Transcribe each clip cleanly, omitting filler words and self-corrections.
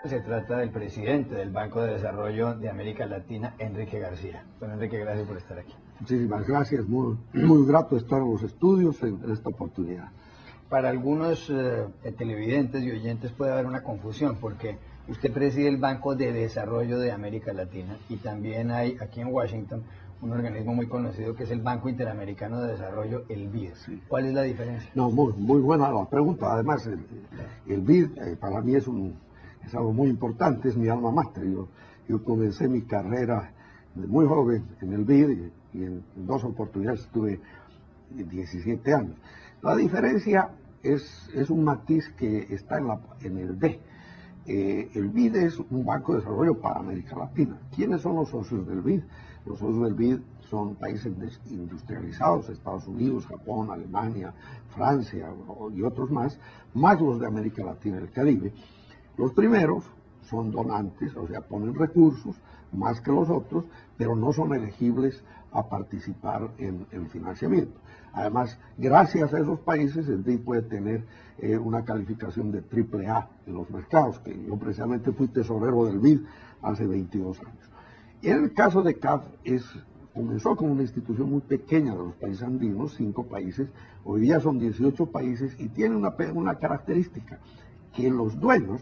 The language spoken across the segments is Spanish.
Se trata del presidente del Banco de Desarrollo de América Latina, Enrique García. Don Enrique, gracias por estar aquí. Muchísimas gracias, muy grato estar en los estudios en esta oportunidad. Para algunos televidentes y oyentes puede haber una confusión, porque usted preside el Banco de Desarrollo de América Latina y también hay aquí en Washington un organismo muy conocido que es el Banco Interamericano de Desarrollo, el BID. Sí. ¿Cuál es la diferencia? No, muy buena la pregunta. Además, el BID para mí es algo muy importante, es mi alma mater. Yo comencé mi carrera de muy joven en el BID y en dos oportunidades estuve 17 años. La diferencia es un matiz que está en el D. El BID es un banco de desarrollo para América Latina. ¿Quiénes son los socios del BID? Los socios del BID son países industrializados, Estados Unidos, Japón, Alemania, Francia y otros más los de América Latina y el Caribe. Los primeros son donantes, o sea, ponen recursos más que los otros, pero no son elegibles a participar en el financiamiento. Además, gracias a esos países, el BID puede tener una calificación de AAA en los mercados, que yo precisamente fui tesorero del BID hace 22 años. En el caso de CAF, comenzó como una institución muy pequeña de los países andinos, 5 países, hoy día son 18 países y tiene una característica, que los dueños,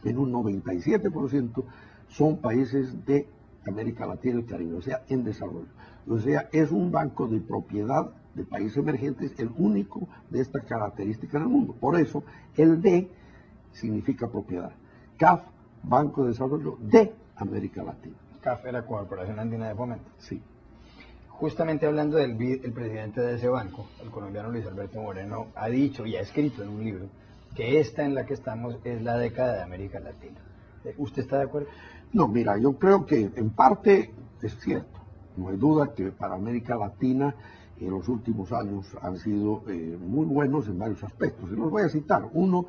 en un 97%, son países de América Latina y el Caribe, o sea, en desarrollo. O sea, es un banco de propiedad de países emergentes, el único de esta característica en el mundo. Por eso, el D significa propiedad. CAF, Banco de Desarrollo de América Latina. CAF era Corporación Andina de Fomento. Sí. Justamente hablando del BID, el presidente de ese banco, el colombiano Luis Alberto Moreno, ha dicho y ha escrito en un libro que esta en la que estamos es la década de América Latina. ¿Usted está de acuerdo? No, mira, yo creo que en parte es cierto. No hay duda que para América Latina en los últimos años han sido muy buenos en varios aspectos. Y los voy a citar. Uno,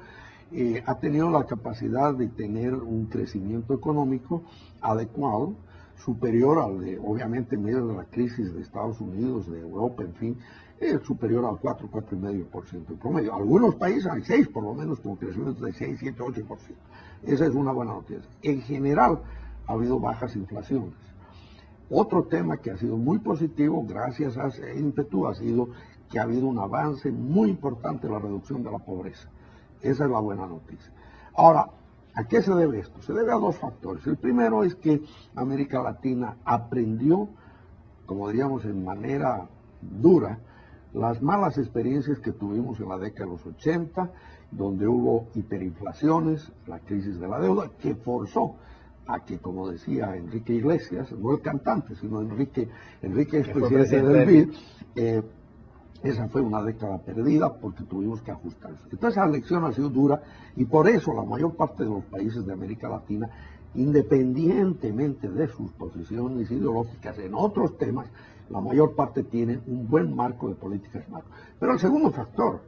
ha tenido la capacidad de tener un crecimiento económico adecuado, superior al de, obviamente, en medio de la crisis de Estados Unidos, de Europa, en fin, superior al 4,5% en promedio. Algunos países hay 6, por lo menos, con crecimientos de 6, 7, 8%. Esa es una buena noticia. En general, ha habido bajas inflaciones. Otro tema que ha sido muy positivo, gracias a ese ímpetu, ha sido que ha habido un avance muy importante en la reducción de la pobreza. Esa es la buena noticia. Ahora, ¿a qué se debe esto? Se debe a dos factores. El primero es que América Latina aprendió, como diríamos en manera dura, las malas experiencias que tuvimos en la década de los 80, donde hubo hiperinflaciones, la crisis de la deuda, que forzó a que, como decía Enrique Iglesias, no el cantante, sino Enrique expresidente del BID, esa fue una década perdida porque tuvimos que ajustarse. Entonces la lección ha sido dura y por eso la mayor parte de los países de América Latina, independientemente de sus posiciones ideológicas en otros temas, la mayor parte tiene un buen marco de políticas macro. Pero el segundo factor,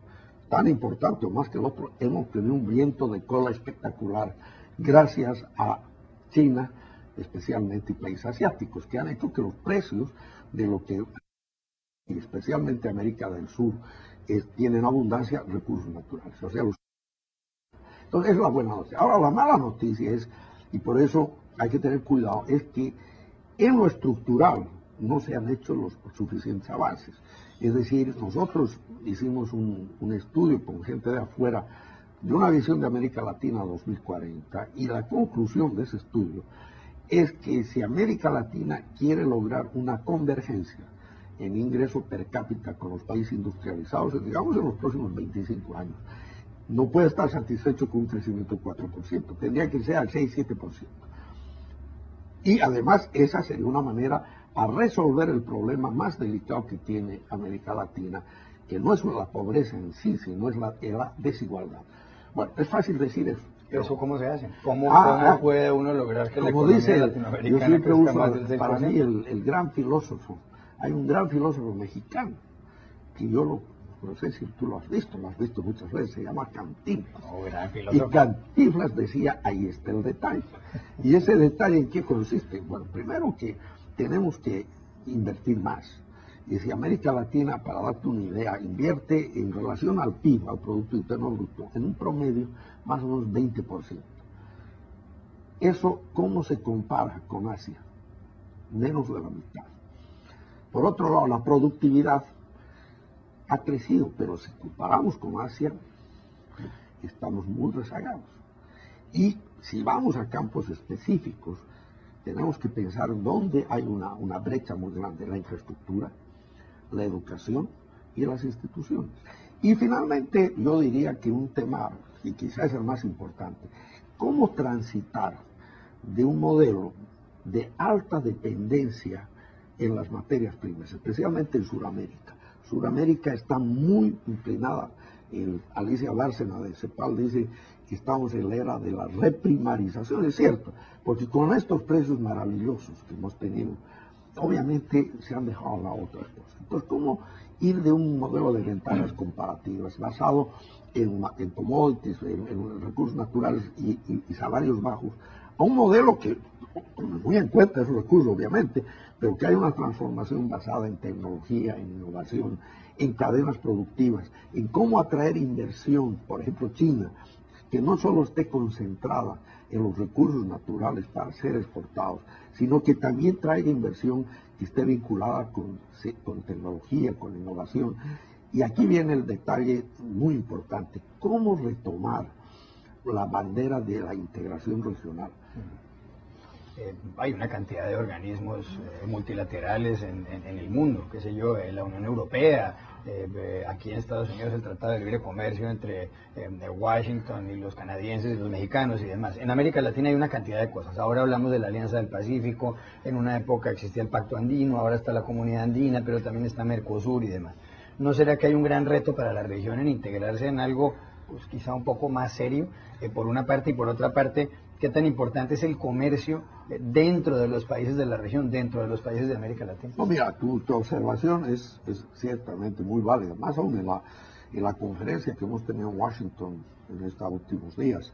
tan importante o más que el otro, hemos tenido un viento de cola espectacular gracias a China, especialmente, y países asiáticos, que han hecho que los precios de lo que, y especialmente América del Sur, tienen abundancia de recursos naturales. O sea, entonces es la buena noticia. Ahora la mala noticia es, y por eso hay que tener cuidado, es que en lo estructural no se han hecho los suficientes avances. Es decir, nosotros hicimos un estudio con gente de afuera de una visión de América Latina 2040 y la conclusión de ese estudio es que si América Latina quiere lograr una convergencia en ingreso per cápita con los países industrializados, digamos en los próximos 25 años, no puede estar satisfecho con un crecimiento del 4%, tendría que ser al 6-7%. Y además esa sería una manera a resolver el problema más delicado que tiene América Latina, que no es la pobreza en sí, sino es la desigualdad. Bueno, es fácil decir eso. ¿Eso cómo se hace? ¿Cómo puede uno lograr que la economía latinoamericana crezca más del 6%? Para mí el gran filósofo, hay un gran filósofo mexicano, que yo no sé si tú lo has visto muchas veces, se llama Cantinflas. Oh, gran filósofo. Y Cantinflas decía, ahí está el detalle. ¿Y ese detalle en qué consiste? Bueno, primero que tenemos que invertir más. Y si América Latina, para darte una idea, invierte en relación al PIB, al Producto Interno Bruto, en un promedio más o menos 20%. ¿Eso cómo se compara con Asia? Menos de la mitad. Por otro lado, la productividad ha crecido, pero si comparamos con Asia, estamos muy rezagados. Y si vamos a campos específicos, tenemos que pensar dónde hay una brecha muy grande: la infraestructura, la educación y las instituciones. Y finalmente, yo diría que un tema, y quizás es el más importante, cómo transitar de un modelo de alta dependencia en las materias primas, especialmente en Sudamérica. Sudamérica está muy inclinada. Alicia Bárcena de CEPAL dice que estamos en la era de la reprimarización. Es cierto, porque con estos precios maravillosos que hemos tenido, obviamente se han dejado a la otras cosas. Entonces, ¿cómo ir de un modelo de ventajas comparativas basado en commodities, en recursos naturales y salarios bajos, a un modelo que tome muy en cuenta esos recursos, obviamente, pero que hay una transformación basada en tecnología, en innovación, en cadenas productivas, en cómo atraer inversión? Por ejemplo, China, que no solo esté concentrada en los recursos naturales para ser exportados, sino que también traiga inversión que esté vinculada con tecnología, con innovación. Y aquí viene el detalle muy importante: cómo retomar la bandera de la integración regional. Hay una cantidad de organismos multilaterales en el mundo, qué sé yo, la Unión Europea, aquí en Estados Unidos el Tratado de Libre Comercio entre Washington y los canadienses y los mexicanos y demás. En América Latina hay una cantidad de cosas. Ahora hablamos de la Alianza del Pacífico, en una época existía el Pacto Andino, ahora está la Comunidad Andina, pero también está Mercosur y demás. ¿No será que hay un gran reto para la región en integrarse en algo pues quizá un poco más serio, por una parte, y por otra parte, qué tan importante es el comercio dentro de los países de la región, dentro de los países de América Latina? No, mira, tu observación es ciertamente muy válida, más aún en la conferencia que hemos tenido en Washington en estos últimos días,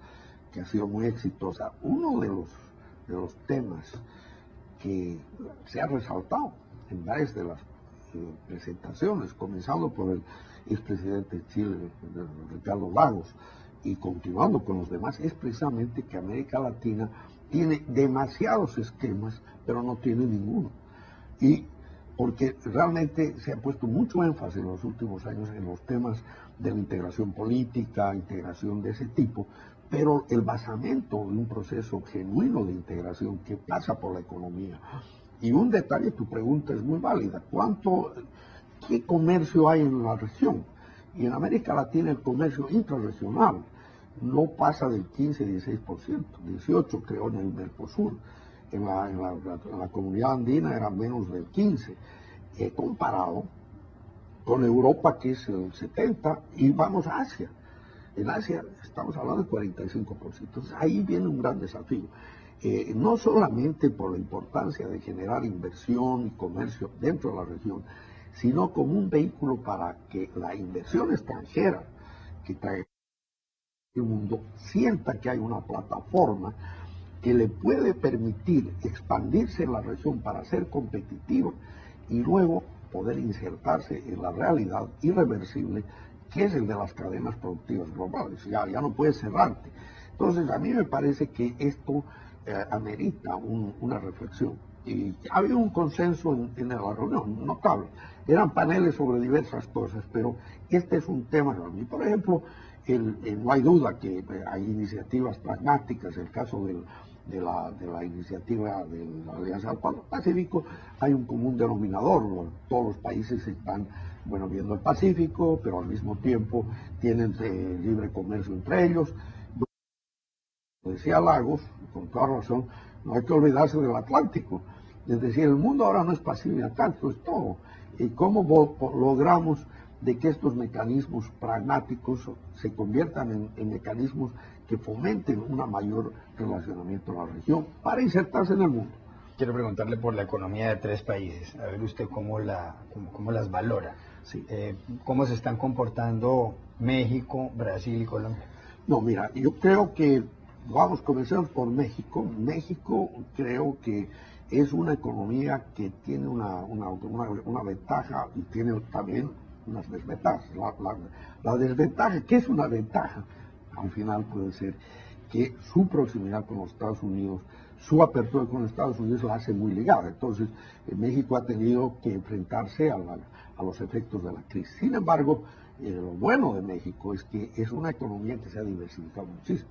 que ha sido muy exitosa. Uno de los temas que se ha resaltado en varias de las presentaciones, comenzando por el expresidente de Chile, Ricardo Lagos, y continuando con los demás, es precisamente que América Latina tiene demasiados esquemas, pero no tiene ninguno. Y porque realmente se ha puesto mucho énfasis en los últimos años en los temas de la integración política, integración de ese tipo, pero el basamento de un proceso genuino de integración que pasa por la economía. Y un detalle, tu pregunta es muy válida: ¿qué comercio hay en la región? Y en América Latina el comercio intrarregional no pasa del 15-16%, 18% creo en el Mercosur. En la comunidad andina era menos del 15%, comparado con Europa, que es el 70%, y vamos a Asia. En Asia estamos hablando del 45%. Entonces ahí viene un gran desafío. No solamente por la importancia de generar inversión y comercio dentro de la región, sino como un vehículo para que la inversión extranjera que trae el mundo sienta que hay una plataforma que le puede permitir expandirse en la región para ser competitivo y luego poder insertarse en la realidad irreversible que es el de las cadenas productivas globales. Ya no puedes cerrarte. Entonces a mí me parece que esto amerita una reflexión. Y ha habido un consenso en la reunión notable. Eran paneles sobre diversas cosas, pero este es un tema enorme. Por ejemplo, no hay duda que hay iniciativas pragmáticas. El caso de la iniciativa de la Alianza del Pacífico, hay un común denominador. Todos los países están viendo el Pacífico, pero al mismo tiempo tienen libre comercio entre ellos. Decía Lagos, con toda razón, no hay que olvidarse del Atlántico. Es decir, el mundo ahora no es pasivo y atlántico, es todo. ¿Y cómo logramos de que estos mecanismos pragmáticos se conviertan en mecanismos que fomenten un mayor relacionamiento en la región para insertarse en el mundo? Quiero preguntarle por la economía de tres países, a ver usted cómo las valora. Sí. ¿Cómo se están comportando México, Brasil y Colombia? No, mira, yo creo que, comencemos por México. México creo que es una economía que tiene una ventaja y tiene también unas desventajas. La desventaja, ¿qué es una ventaja? Al final puede ser que su proximidad con los Estados Unidos, su apertura con los Estados Unidos la hace muy ligada. Entonces, México ha tenido que enfrentarse a los efectos de la crisis. Sin embargo, lo bueno de México es que es una economía que se ha diversificado muchísimo.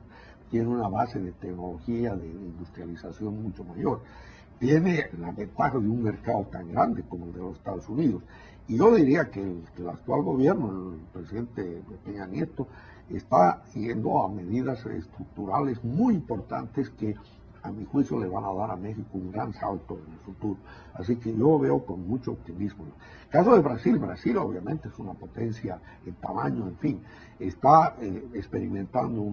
Tiene una base de tecnología, de industrialización mucho mayor. Tiene la ventaja de un mercado tan grande como el de los Estados Unidos. Y yo diría que el actual gobierno, el presidente Peña Nieto, está yendo a medidas estructurales muy importantes que a mi juicio le van a dar a México un gran salto en el futuro. Así que yo veo con mucho optimismo. El caso de Brasil, Brasil obviamente es una potencia en tamaño, en fin, está experimentando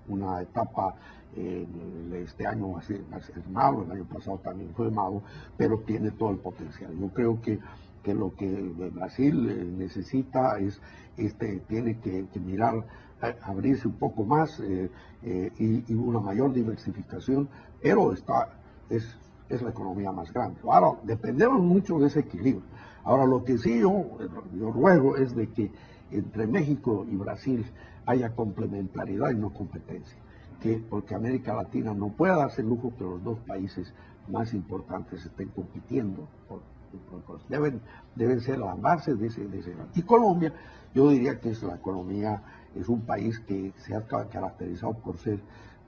una etapa, este año va a ser malo, el año pasado también fue malo, pero tiene todo el potencial. Yo creo que lo que Brasil necesita es, tiene que mirar, abrirse un poco más y una mayor diversificación, pero es la economía más grande. Ahora, dependemos mucho de ese equilibrio. Ahora, lo que sí yo ruego es de que entre México y Brasil haya complementariedad y no competencia, porque América Latina no puede darse el lujo que los dos países más importantes estén compitiendo, deben ser la base de ese. Y Colombia, yo diría que es un país que se ha caracterizado por ser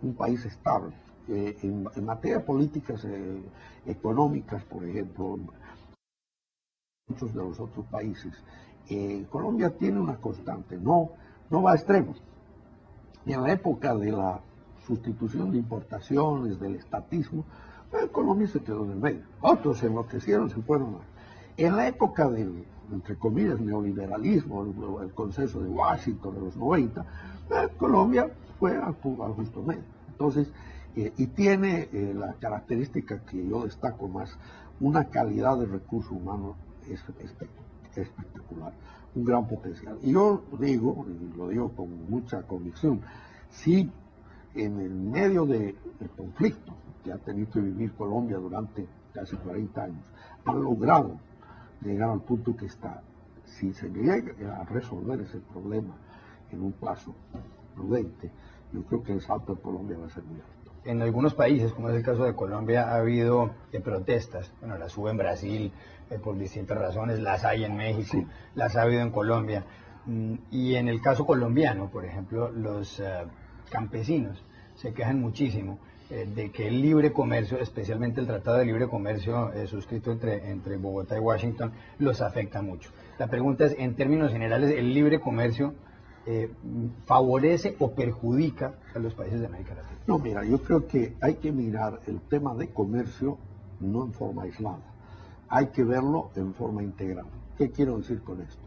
un país estable. En materia de políticas económicas, por ejemplo, muchos de los otros países, Colombia tiene una constante, no va a extremos. Y en la época de la sustitución de importaciones, del estatismo, Colombia se quedó en el medio. Otros se enloquecieron, se fueron. En la época del, entre comillas, neoliberalismo, el consenso de Washington de los 90, Colombia fue al justo medio. Entonces, y tiene la característica que yo destaco más, una calidad de recurso humano espectacular, un gran potencial. Y yo digo, y lo digo con mucha convicción, si en el medio del conflicto que ha tenido que vivir Colombia durante casi 40 años, han logrado llegar al punto que está, si se llega a resolver ese problema en un plazo prudente, yo creo que el salto de Colombia va a ser muy alto. En algunos países, como es el caso de Colombia, ha habido protestas. Bueno, las hubo en Brasil por distintas razones, las hay en México, sí, las ha habido en Colombia. Y en el caso colombiano, por ejemplo, los campesinos se quejan muchísimo de que el libre comercio, especialmente el Tratado de Libre Comercio suscrito entre Bogotá y Washington, los afecta mucho. La pregunta es, en términos generales, ¿el libre comercio favorece o perjudica a los países de América Latina? No, mira, yo creo que hay que mirar el tema de comercio no en forma aislada, hay que verlo en forma integral. ¿Qué quiero decir con esto?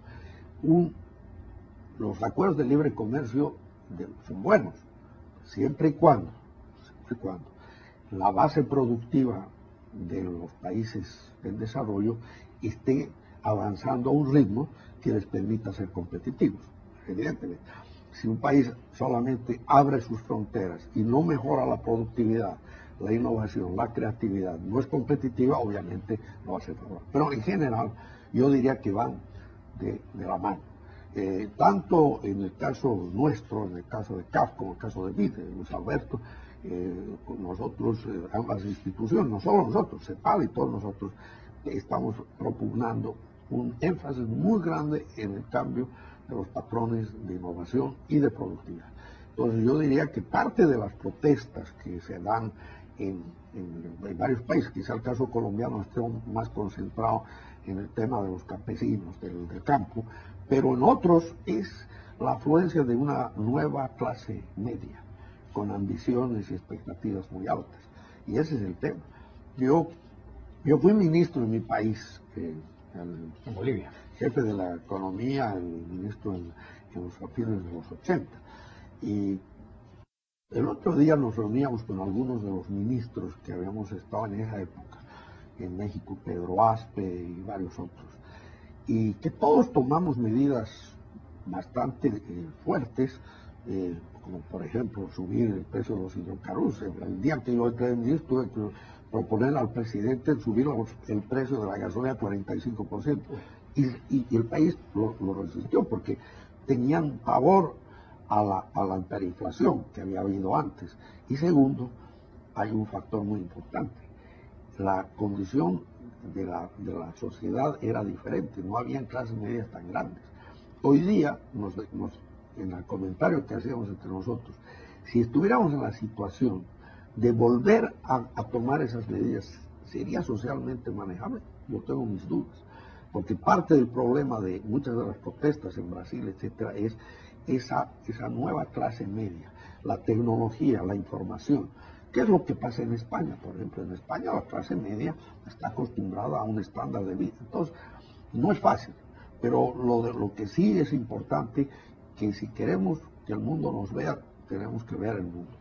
Los acuerdos de libre comercio son buenos, siempre y cuando la base productiva de los países en desarrollo esté avanzando a un ritmo que les permita ser competitivos. Evidentemente, si un país solamente abre sus fronteras y no mejora la productividad, la innovación, la creatividad, no es competitiva, obviamente no va a ser favorable. Pero en general, yo diría que van de la mano. Tanto en el caso nuestro, en el caso de CAF, como en el caso de BID, de Luis Alberto, nosotros, ambas instituciones, no solo nosotros, CEPAL y todos nosotros, estamos propugnando un énfasis muy grande en el cambio de los patrones de innovación y de productividad. Entonces yo diría que parte de las protestas que se dan en varios países, quizá el caso colombiano esté más concentrado en el tema de los campesinos, del campo, pero en otros es la afluencia de una nueva clase media, con ambiciones y expectativas muy altas. Y ese es el tema. Yo fui ministro en mi país, en Bolivia, jefe de la economía, el ministro en los fines de los 80. Y el otro día nos reuníamos con algunos de los ministros que habíamos estado en esa época, en México, Pedro Aspe y varios otros, y que todos tomamos medidas bastante fuertes, como por ejemplo subir el precio de los hidrocarburos. El día que yo entré en ministro tuve que proponer al presidente subir el precio de la gasolina 45%. Y el país lo resistió porque tenían pavor a la hiperinflación que había habido antes. Y segundo, hay un factor muy importante. La condición de la sociedad era diferente, no habían clases medias tan grandes. Hoy día, en el comentario que hacíamos entre nosotros, si estuviéramos en la situación de volver a tomar esas medidas, ¿sería socialmente manejable? Yo tengo mis dudas, porque parte del problema de muchas de las protestas en Brasil, etcétera, es esa nueva clase media, la tecnología, la información. ¿Qué es lo que pasa en España? Por ejemplo, en España la clase media está acostumbrada a un estándar de vida. Entonces, no es fácil, pero lo que sí es importante, que si queremos que el mundo nos vea, tenemos que ver el mundo.